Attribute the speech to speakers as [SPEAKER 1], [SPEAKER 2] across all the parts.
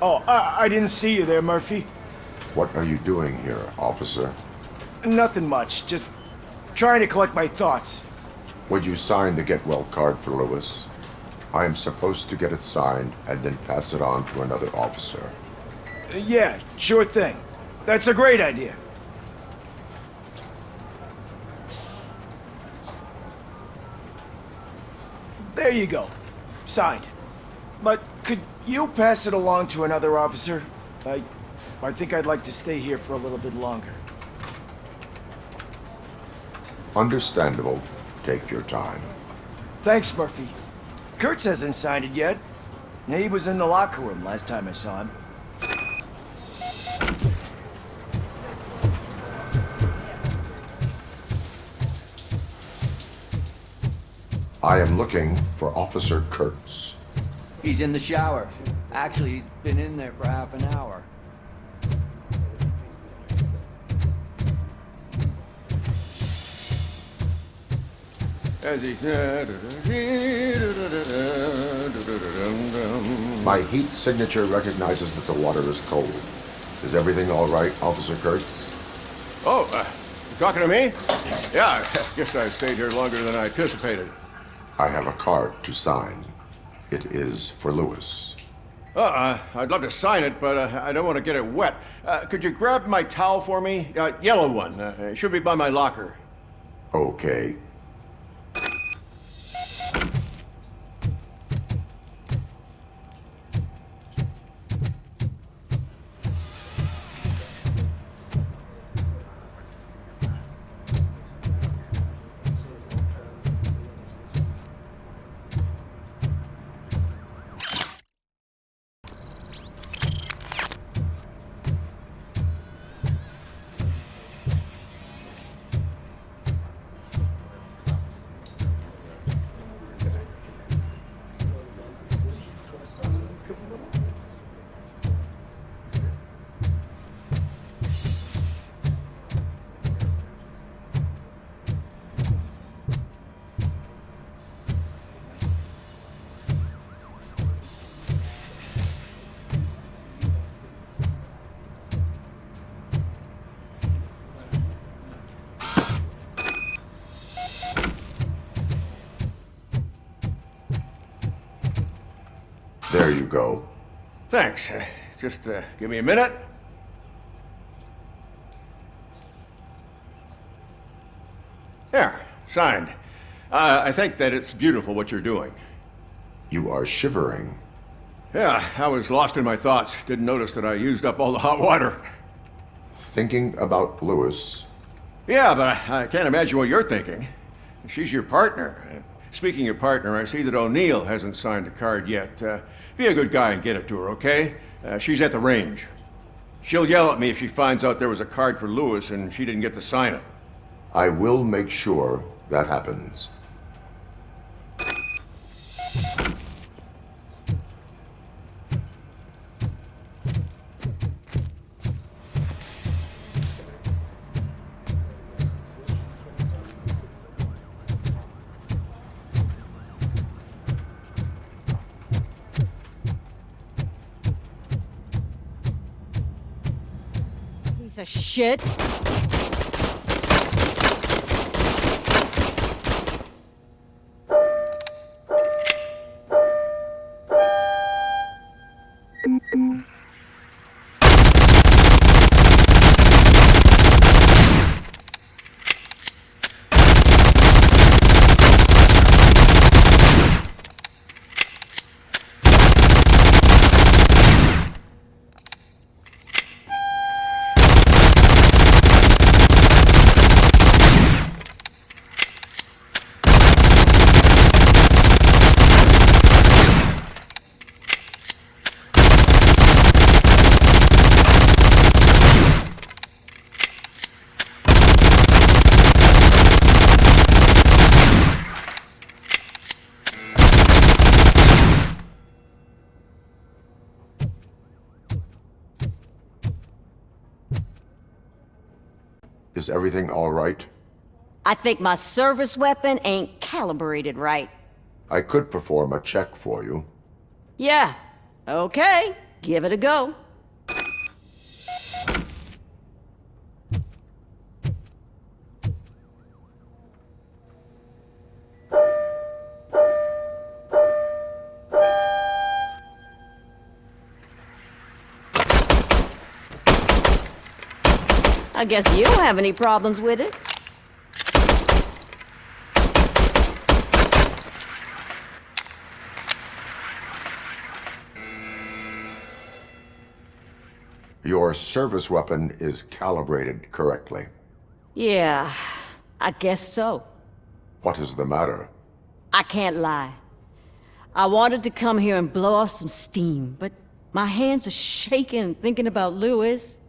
[SPEAKER 1] Oh, I didn't see you there, Murphy.
[SPEAKER 2] What are you doing here, officer?
[SPEAKER 1] Nothing much, just trying to collect my thoughts.
[SPEAKER 2] Would you sign the get well card for Lewis? I am supposed to get it signed and then pass it on to another officer.
[SPEAKER 1] Yeah, sure thing. That's a great idea. There you go. Signed. But could you pass it along to another officer? I think I'd like to stay here for a little bit longer.
[SPEAKER 2] Understandable. Take your time.
[SPEAKER 1] Thanks, Murphy. Kurtz hasn't signed it yet. He was in the locker room last time I saw him.
[SPEAKER 2] I am looking for Officer Kurtz.
[SPEAKER 3] He's in the shower. Actually, he's been in there for half an hour.
[SPEAKER 2] My heat signature recognizes that the water is cold. Is everything all right, Officer Kurtz?
[SPEAKER 4] Oh, you talking to me? Yeah, I guess I stayed here longer than I anticipated.
[SPEAKER 2] I have a card to sign. It is for Lewis.
[SPEAKER 4] I'd love to sign it, but I don't want to get it wet. Could you grab my towel for me? Yellow one. It should be by my locker.
[SPEAKER 2] Okay. There you go.
[SPEAKER 4] Thanks. Just give me a minute. There, signed. I think that it's beautiful what you're doing.
[SPEAKER 2] You are shivering.
[SPEAKER 4] Yeah, I was lost in my thoughts. Didn't notice that I used up all the hot water.
[SPEAKER 2] Thinking about Lewis.
[SPEAKER 4] Yeah, but I can't imagine what you're thinking. She's your partner. Speaking of partner, I see that O'Neill hasn't signed a card yet. Be a good guy and get it to her, okay? She's at the range. She'll yell at me if she finds out there was a card for Lewis and she didn't get to sign it.
[SPEAKER 2] I will make sure that happens.
[SPEAKER 5] Piece of shit. Is everything all right? I think my service weapon ain't calibrated right.
[SPEAKER 2] I could perform a check for you.
[SPEAKER 5] Yeah, okay, give it a go. I guess you don't have any problems with it.
[SPEAKER 2] Your service weapon is calibrated correctly.
[SPEAKER 5] Yeah, I guess so.
[SPEAKER 2] What is the matter?
[SPEAKER 5] I can't lie. I wanted to come here and blow off some steam, but my hands are shaking thinking about Lewis.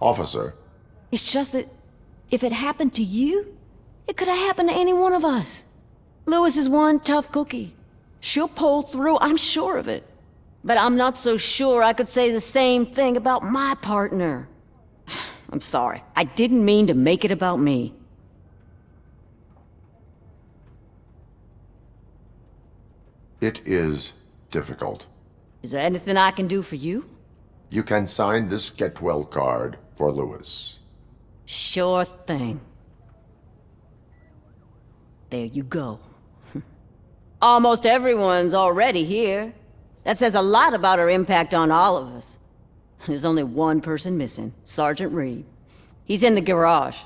[SPEAKER 2] Officer,
[SPEAKER 5] It's just that if it happened to you, it could have happened to any one of us. Lewis is one tough cookie. She'll pull through, I'm sure of it. But I'm not so sure I could say the same thing about my partner. I'm sorry. I didn't mean to make it about me.
[SPEAKER 2] it is difficult.
[SPEAKER 5] Is there anything I can do for you?
[SPEAKER 2] You can sign this get well card for Lewis.
[SPEAKER 5] Sure thing. There you go. Almost everyone's already here. That says a lot about her impact on all of us. There's only one person missing, Sergeant Reed. He's in the garage.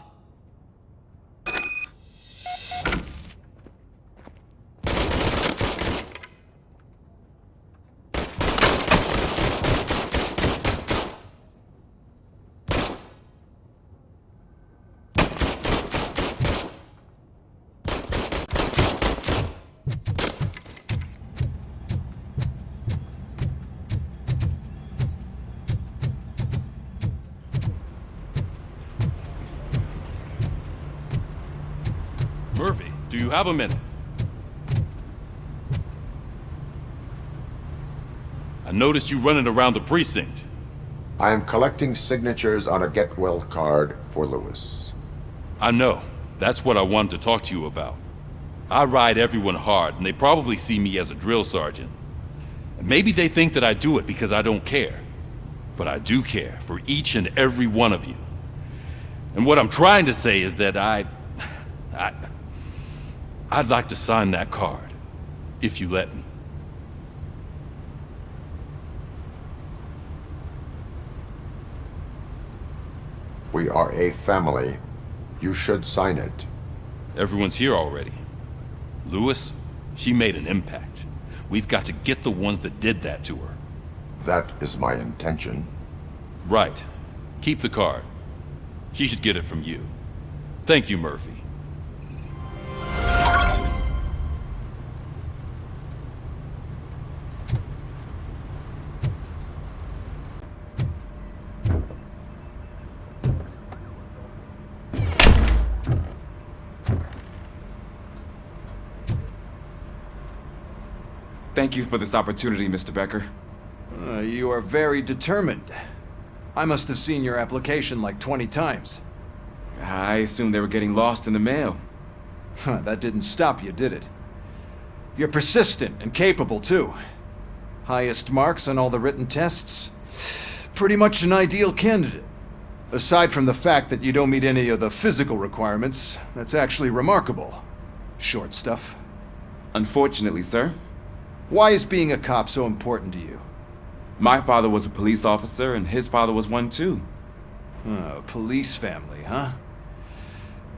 [SPEAKER 6] Murphy, do you have a minute? I noticed you running around the precinct.
[SPEAKER 2] I am collecting signatures on a get well card for Lewis.
[SPEAKER 6] I know. That's what I wanted to talk to you about. I ride everyone hard, and they probably see me as a drill sergeant. And maybe they think that I do it because I don't care. But I do care for each and every one of you. And what I'm trying to say is that I'd like to sign that card, if you let me.
[SPEAKER 2] We are a family. You should sign it.
[SPEAKER 6] Everyone's here already. Lewis, she made an impact. We've got to get the ones that did that to her.
[SPEAKER 2] That is my intention.
[SPEAKER 6] Right. Keep the card. She should get it from you. Thank you, Murphy.
[SPEAKER 7] Thank you for this opportunity, Mr. Becker.
[SPEAKER 8] You are very determined. I must have seen your application like 20 times.
[SPEAKER 7] I assumed they were getting lost in the mail.
[SPEAKER 8] That didn't stop you, did it? You're persistent and capable, too. Highest marks on all the written tests. Pretty much an ideal candidate. Aside from the fact that you don't meet any of the physical requirements, that's actually remarkable. Short stuff.
[SPEAKER 7] Unfortunately, sir.
[SPEAKER 8] Why is being a cop so important to you?
[SPEAKER 7] My father was a police officer, and his father was one too.
[SPEAKER 8] A police family, huh?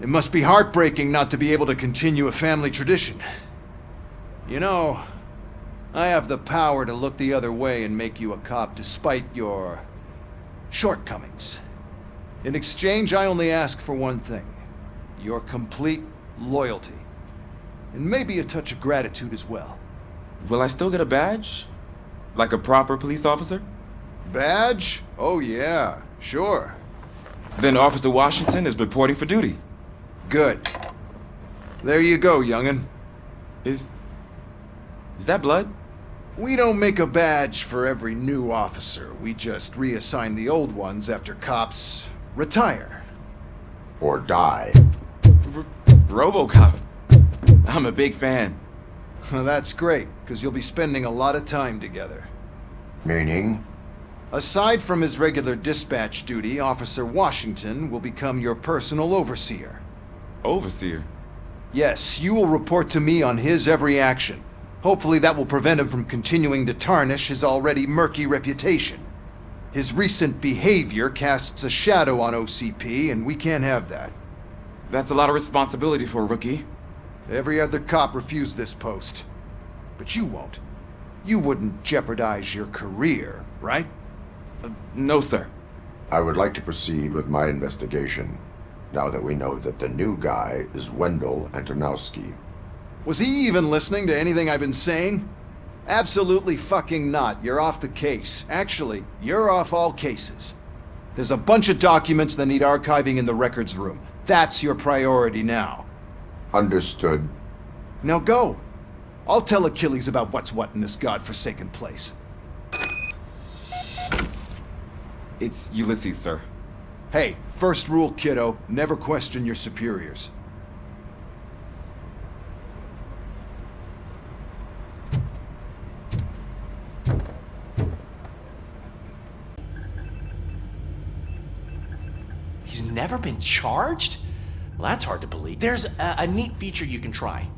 [SPEAKER 8] It must be heartbreaking not to be able to continue a family tradition. You know, I have the power to look the other way and make you a cop despite your shortcomings. In exchange, I only ask for one thing. Your complete loyalty. And maybe a touch of gratitude as well.
[SPEAKER 7] Will I still get a badge? Like a proper police officer?
[SPEAKER 8] Badge? Oh yeah, sure.
[SPEAKER 7] Then Officer Washington is reporting for duty.
[SPEAKER 8] Good. There you go, young'un.
[SPEAKER 7] Is that blood?
[SPEAKER 8] We don't make a badge for every new officer. We just reassign the old ones after cops retire.
[SPEAKER 2] Or die.
[SPEAKER 7] RoboCop. I'm a big fan.
[SPEAKER 8] Well, that's great, because you'll be spending a lot of time together.
[SPEAKER 2] Meaning?
[SPEAKER 8] Aside from his regular dispatch duty, Officer Washington will become your personal overseer.
[SPEAKER 7] Overseer?
[SPEAKER 8] Yes, you will report to me on his every action. Hopefully that will prevent him from continuing to tarnish his already murky reputation. His recent behavior casts a shadow on OCP, and we can't have that.
[SPEAKER 7] That's a lot of responsibility for a rookie.
[SPEAKER 8] Every other cop refused this post. But you won't. You wouldn't jeopardize your career, right?
[SPEAKER 7] No, sir.
[SPEAKER 2] I would like to proceed with my investigation, now that we know that the new guy is Wendell Antonowski.
[SPEAKER 8] Was he even listening to anything I've been saying? Absolutely fucking not. You're off the case. Actually, you're off all cases. There's a bunch of documents that need archiving in the records room. That's your priority now.
[SPEAKER 2] Understood.
[SPEAKER 8] Now go. I'll tell Achilles about what's what in this godforsaken place.
[SPEAKER 7] It's Ulysses, sir.
[SPEAKER 8] Hey, first rule, kiddo, never question your superiors.
[SPEAKER 9] He's never been charged? Well, that's hard to believe. There's a neat feature you can try.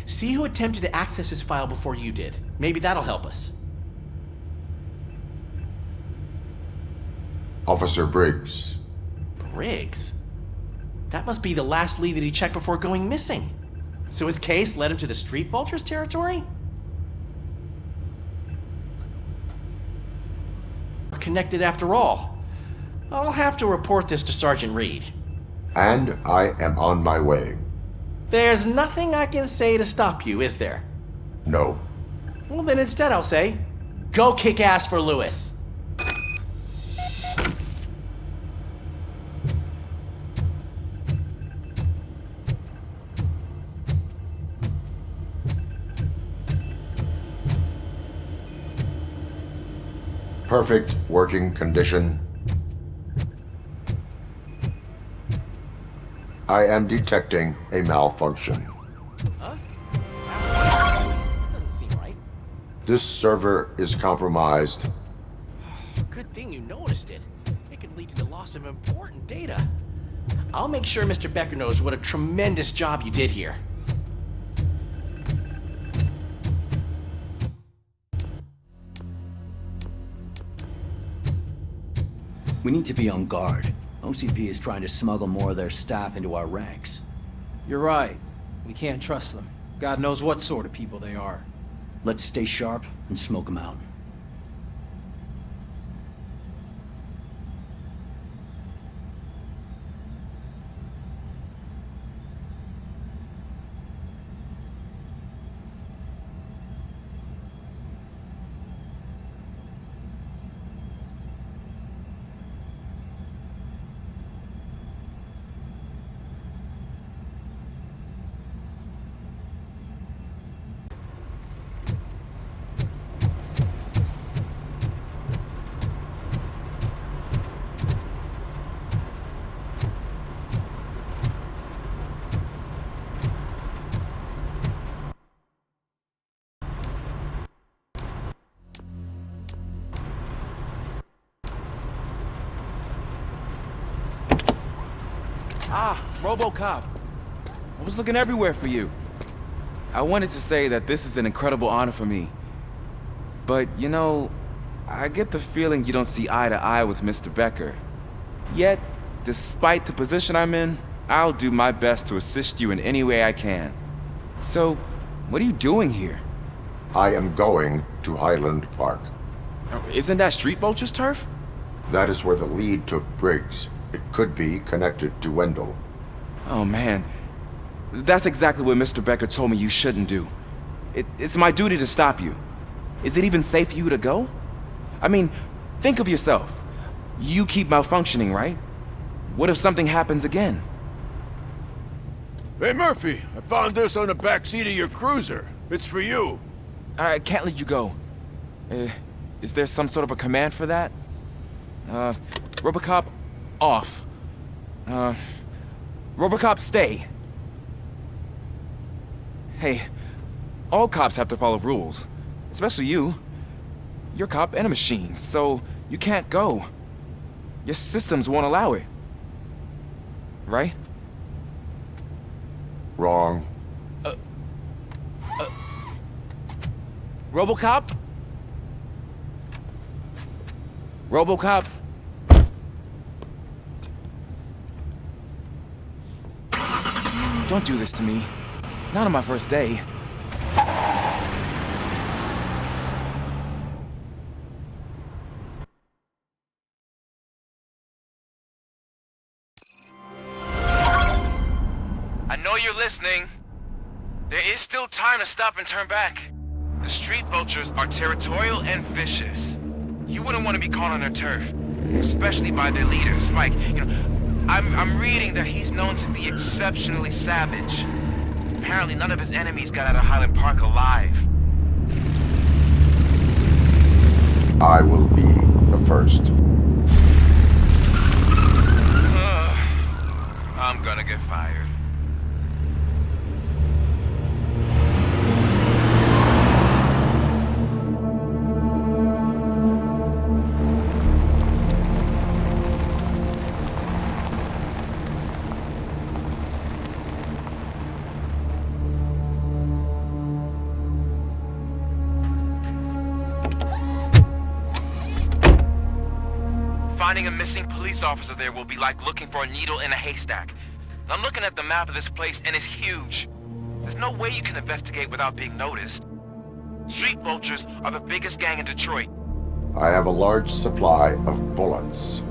[SPEAKER 9] See who attempted to access his file before you did. Maybe that'll help us.
[SPEAKER 2] Officer Briggs.
[SPEAKER 9] Briggs? That must be the last lead that he checked before going missing. So his case led him to the Street Vultures territory? We're connected after all. I'll have to report this to Sergeant Reed.
[SPEAKER 2] And I am on my way.
[SPEAKER 9] There's nothing I can say to stop you, is there?
[SPEAKER 2] No.
[SPEAKER 9] Well, then instead I'll say, go kick ass for Lewis.
[SPEAKER 2] Perfect working condition. I am detecting a malfunction.
[SPEAKER 9] Huh? Doesn't seem right.
[SPEAKER 2] This server is compromised.
[SPEAKER 9] Good thing you noticed it. It could lead to the loss of important data. I'll make sure Mr. Becker knows what a tremendous job you did here.
[SPEAKER 3] We need to be on guard. OCP is trying to smuggle more of their staff into our ranks.
[SPEAKER 10] You're right. We can't trust them. God knows what sort of people they are.
[SPEAKER 3] Let's stay sharp and smoke them out.
[SPEAKER 7] Ah, RoboCop. I was looking everywhere for you. I wanted to say that this is an incredible honor for me. But, you know, I get the feeling you don't see eye to eye with Mr. Becker. Yet, despite the position I'm in, I'll do my best to assist you in any way I can. So, what are you doing here?
[SPEAKER 2] I am going to Highland Park.
[SPEAKER 7] Isn't that Street Vulture's turf?
[SPEAKER 2] That is where the lead took Briggs. It could be connected to Wendell.
[SPEAKER 7] Oh man, that's exactly what Mr. Becker told me you shouldn't do. It's my duty to stop you. Is it even safe for you to go? I mean, think of yourself. You keep malfunctioning, right? What if something happens again?
[SPEAKER 4] Hey, Murphy, I found this on the back seat of your cruiser. It's for you.
[SPEAKER 7] I can't let you go. Is there some sort of a command for that? RoboCop, off. RoboCop, stay. Hey, all cops have to follow rules. Especially you. You're a cop and a machine, so you can't go. Your systems won't allow it. Right?
[SPEAKER 2] Wrong.
[SPEAKER 7] RoboCop? RoboCop? Don't do this to me. Not on my first day.
[SPEAKER 11] I know you're listening. There is still time to stop and turn back. The street vultures are territorial and vicious. You wouldn't want to be caught on their turf, especially by their leader, Spike. You know, I'm reading that he's known to be exceptionally savage. Apparently none of his enemies got out of Highland Park alive.
[SPEAKER 2] I will be the first.
[SPEAKER 11] I'm gonna get fired. Finding a missing police officer there will be like looking for a needle in a haystack. I'm looking at the map of this place and it's huge. There's no way you can investigate without being noticed. Street vultures are the biggest gang in Detroit.
[SPEAKER 2] I have a large supply of bullets.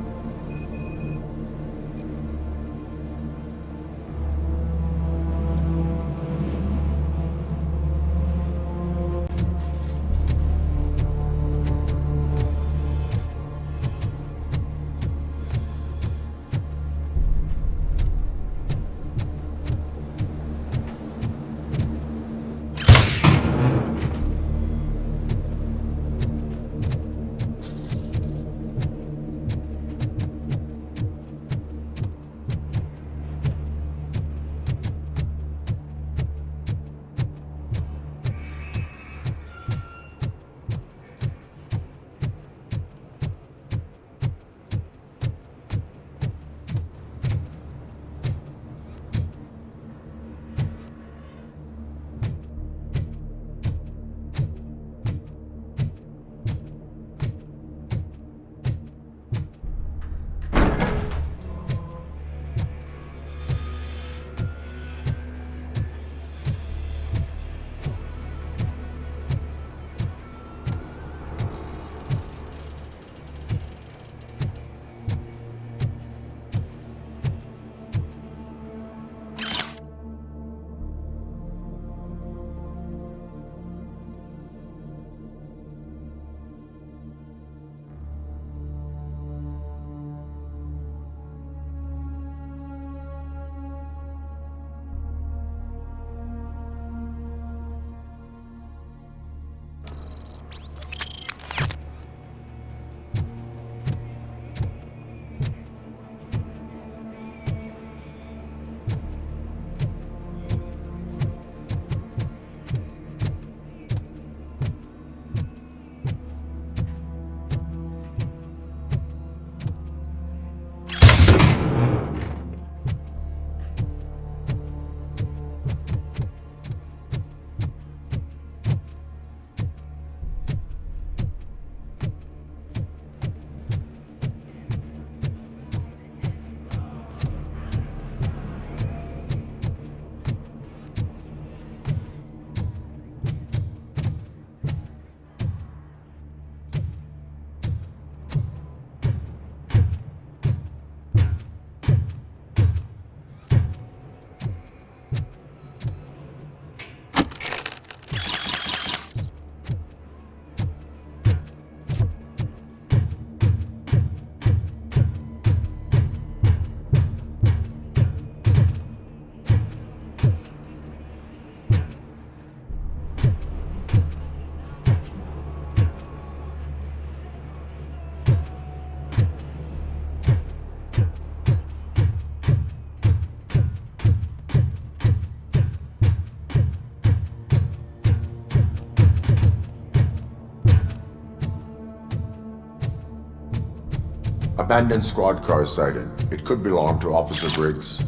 [SPEAKER 2] Abandoned squad car sighted. It could belong to Officer Briggs.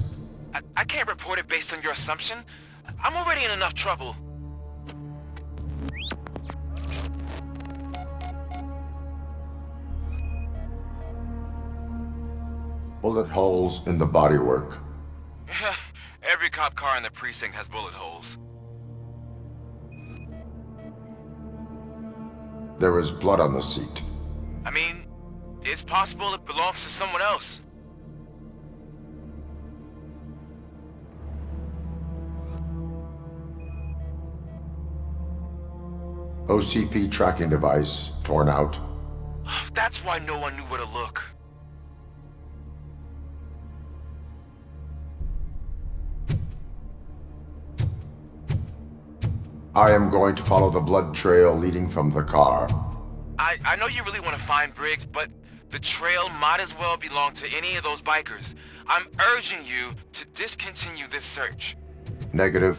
[SPEAKER 11] I can't report it based on your assumption. I'm already in enough trouble.
[SPEAKER 2] Bullet holes in the bodywork.
[SPEAKER 11] Every cop car in the precinct has bullet holes.
[SPEAKER 2] There is blood on the seat.
[SPEAKER 11] I mean, it's possible it belongs to someone else.
[SPEAKER 2] OCP tracking device torn out.
[SPEAKER 11] That's why no one knew where to look.
[SPEAKER 2] I am going to follow the blood trail leading from the car.
[SPEAKER 11] I know you really want to find Briggs, but the trail might as well belong to any of those bikers. I'm urging you to discontinue this search.
[SPEAKER 2] Negative.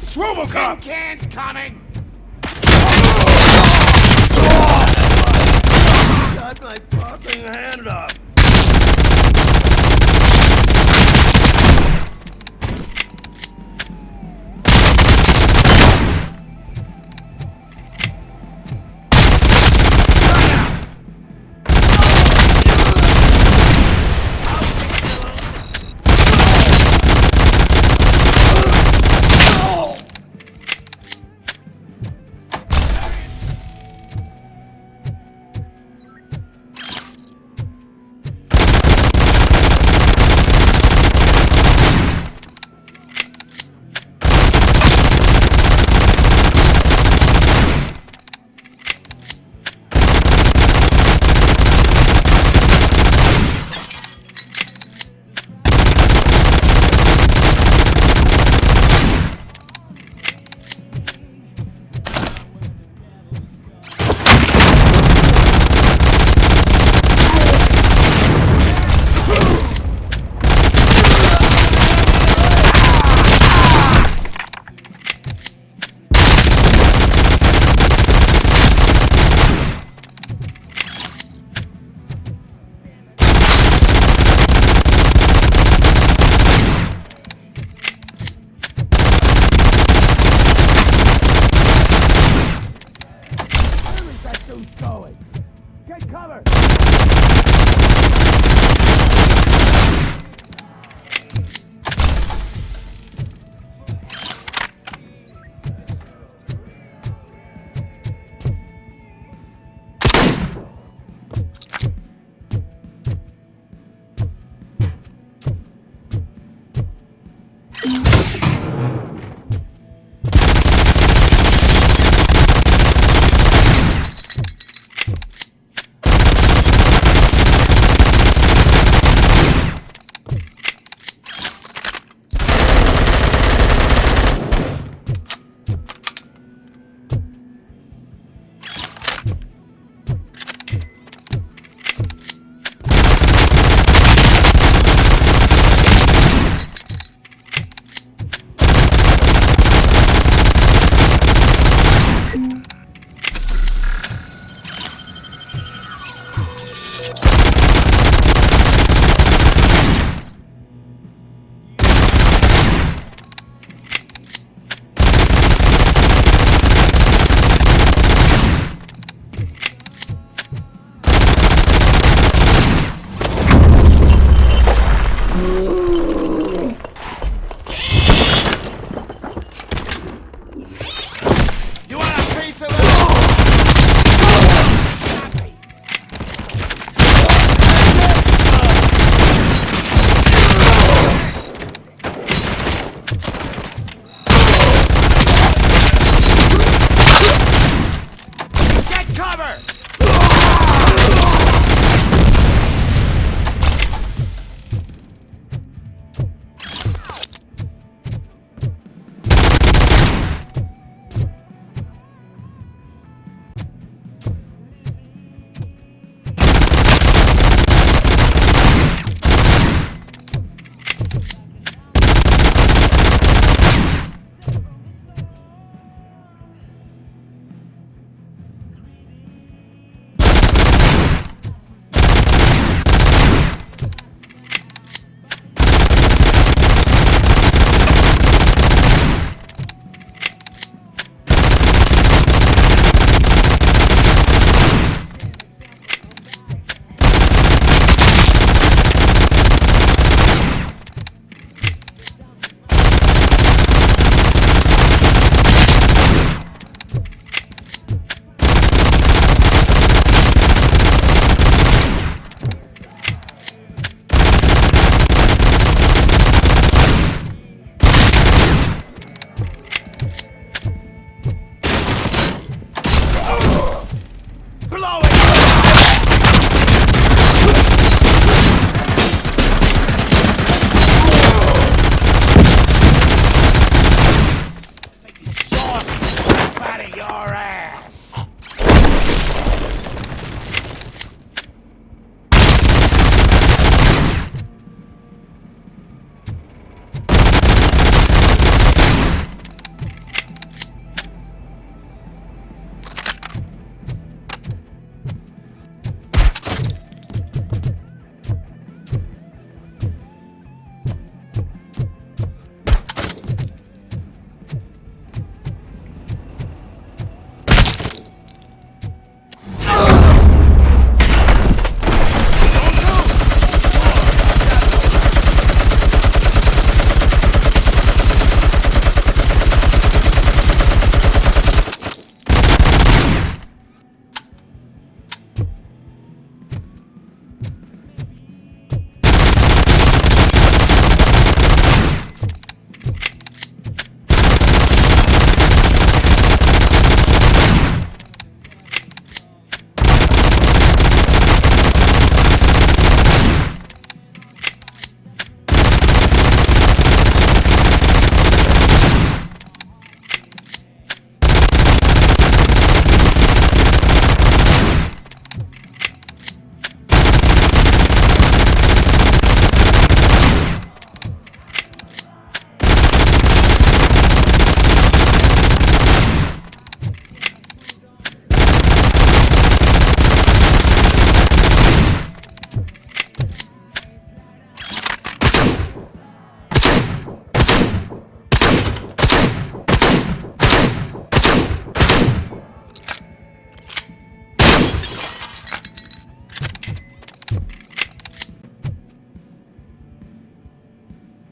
[SPEAKER 4] It's RoboCop!
[SPEAKER 9] Cans coming!
[SPEAKER 4] Got my fucking hand up!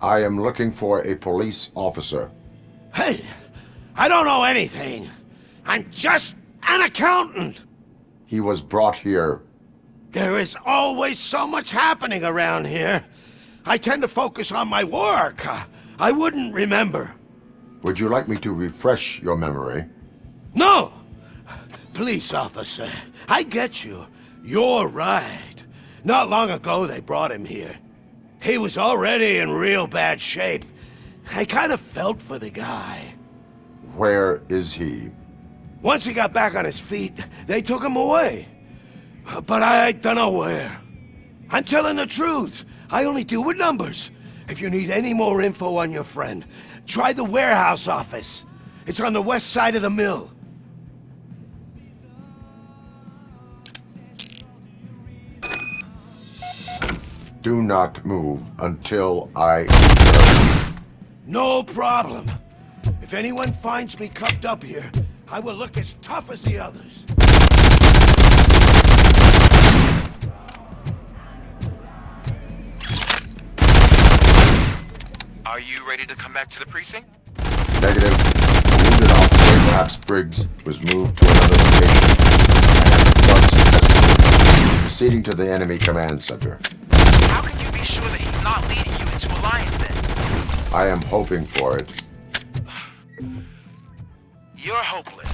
[SPEAKER 2] I am looking for a police officer.
[SPEAKER 12] Hey, I don't know anything. I'm just an accountant.
[SPEAKER 2] He was brought here.
[SPEAKER 12] There is always so much happening around here. I tend to focus on my work. I wouldn't remember.
[SPEAKER 2] Would you like me to refresh your memory?
[SPEAKER 12] No! Police officer, I get you. You're right. Not long ago they brought him here. He was already in real bad shape. I kind of felt for the guy.
[SPEAKER 2] Where is he?
[SPEAKER 12] Once he got back on his feet, they took him away. But I don't know where. I'm telling the truth. I only deal with numbers. If you need any more info on your friend, try the warehouse office. It's on the west side of the mill.
[SPEAKER 2] Do not move until I...
[SPEAKER 12] No problem. If anyone finds me cuffed up here, I will look as tough as the others.
[SPEAKER 11] Are you ready to come back to the precinct?
[SPEAKER 2] Negative. The wounded officer, perhaps Briggs, was moved to another location. I have drugs escorted. Proceeding to the enemy command center.
[SPEAKER 11] How can you be sure that he's not leading you into alliance then?
[SPEAKER 2] I am hoping for it.
[SPEAKER 11] You're hopeless.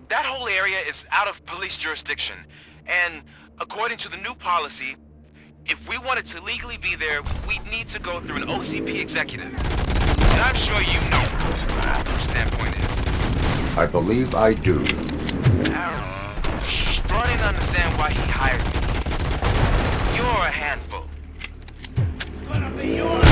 [SPEAKER 11] That whole area is out of police jurisdiction, and according to the new policy, if we wanted to legally be there, we'd need to go through an OCP executive. And I'm sure you know what her standpoint is.
[SPEAKER 2] I believe I do.
[SPEAKER 11] Starting to understand why he hired me. You're a handful.
[SPEAKER 12] It's gonna be yours.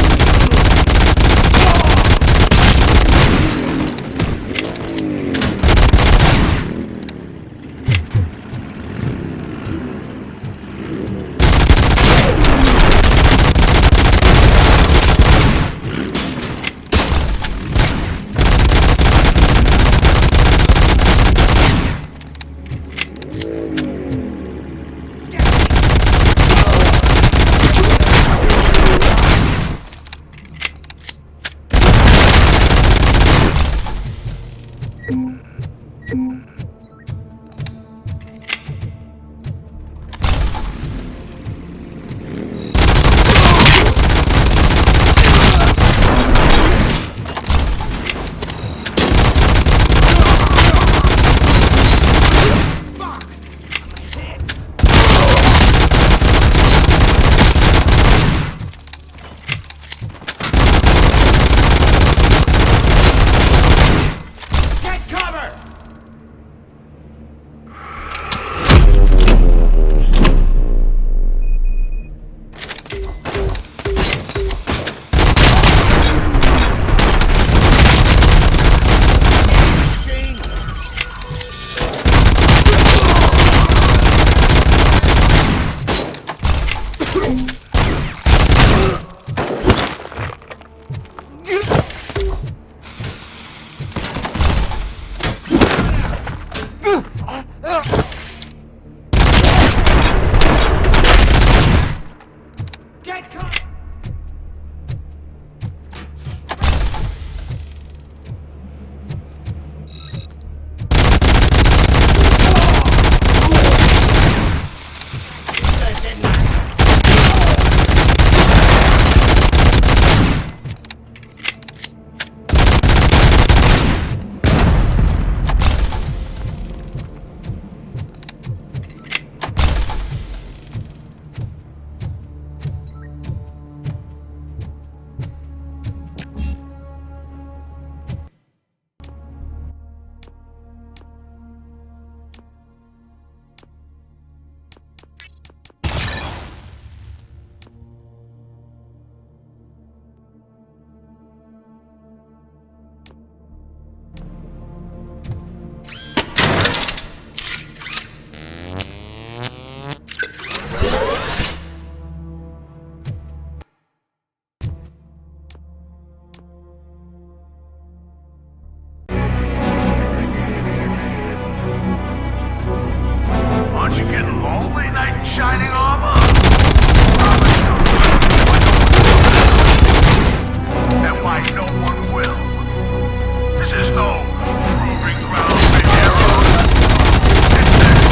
[SPEAKER 13] you getting lonely, knight in shining armor? And why no one will. This is no proving ground for heroes. It's their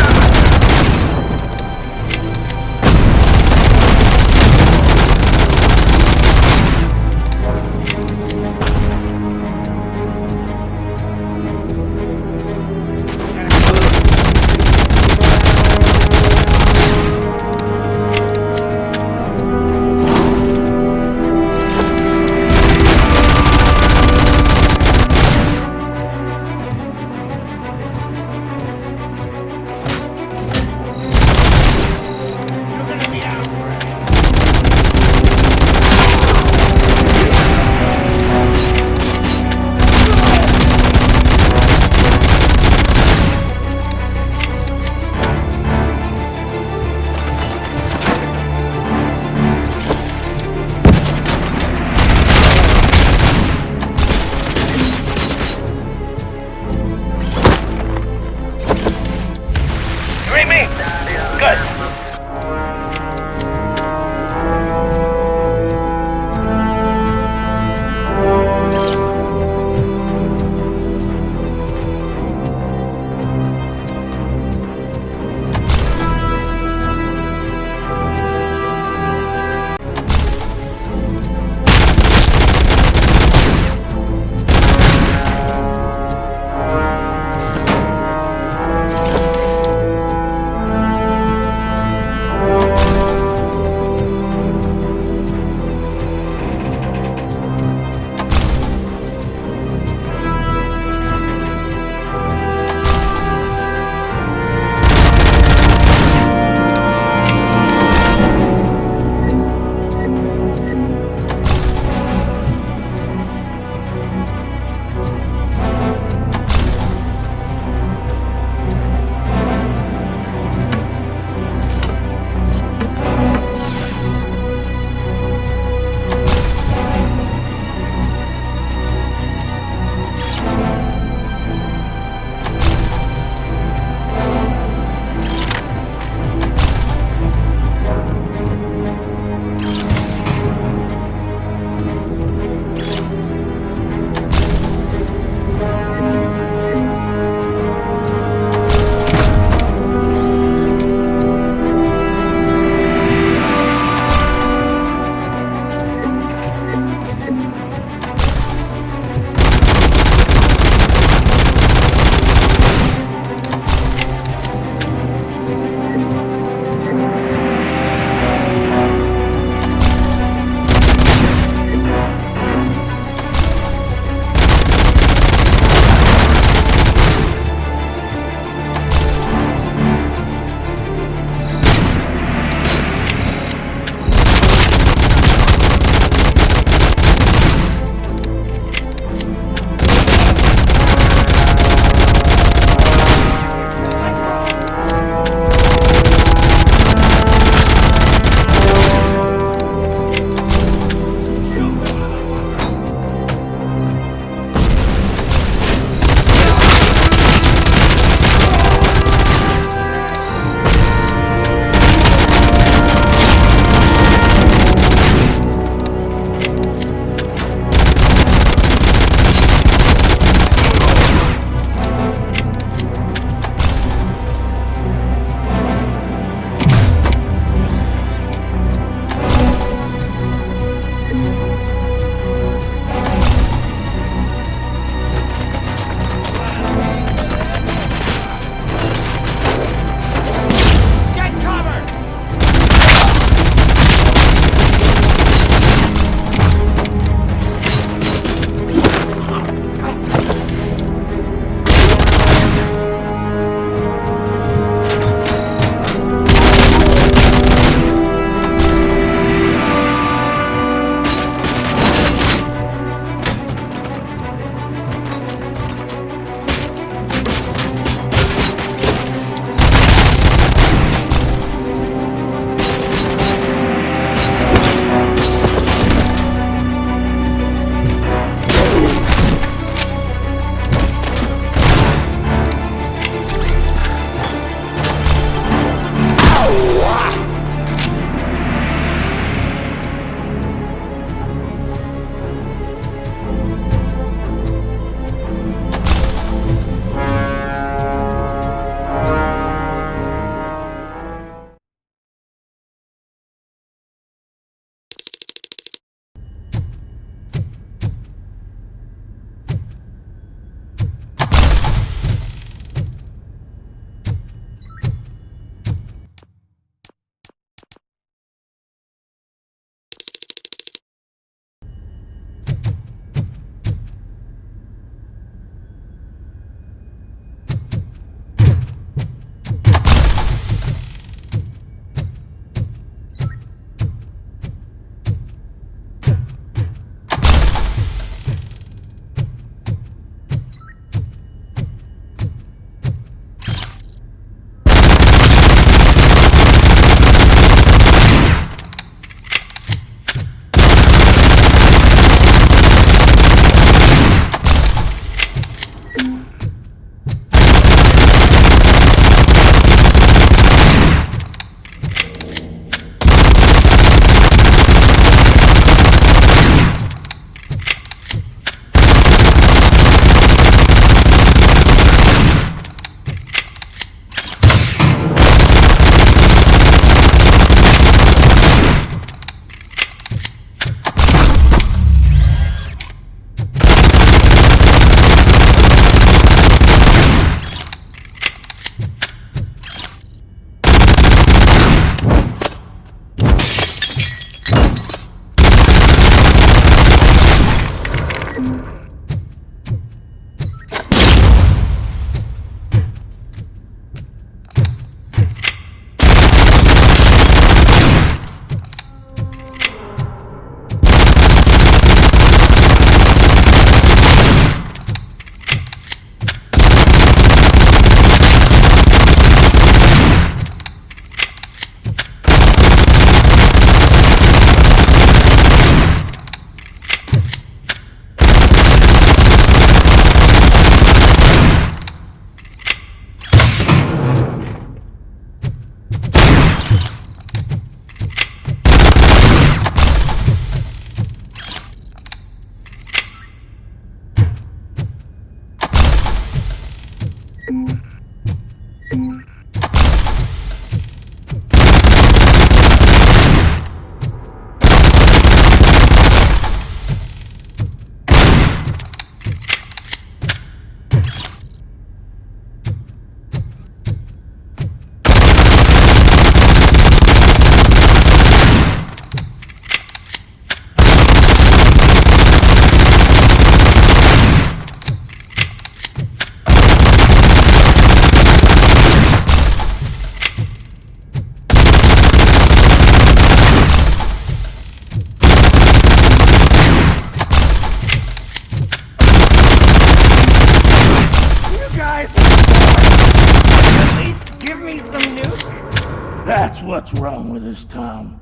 [SPEAKER 13] what's wrong with this town.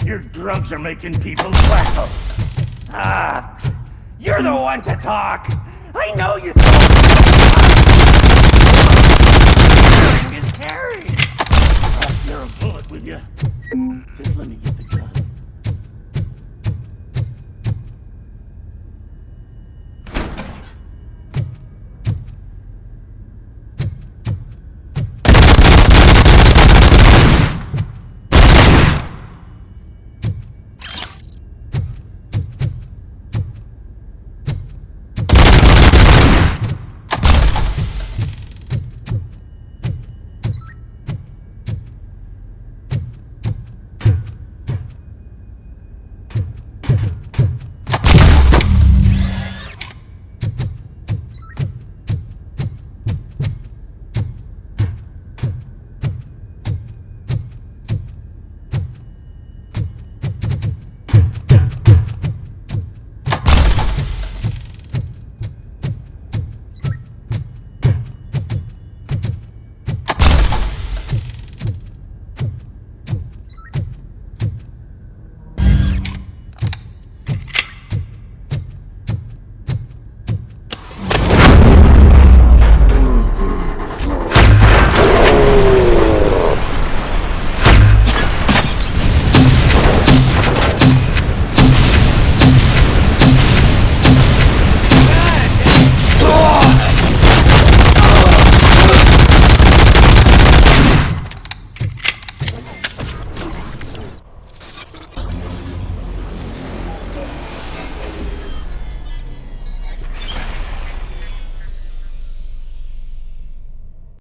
[SPEAKER 13] Your drunks are making people wacko. Ah, you're the one to talk. I know you so.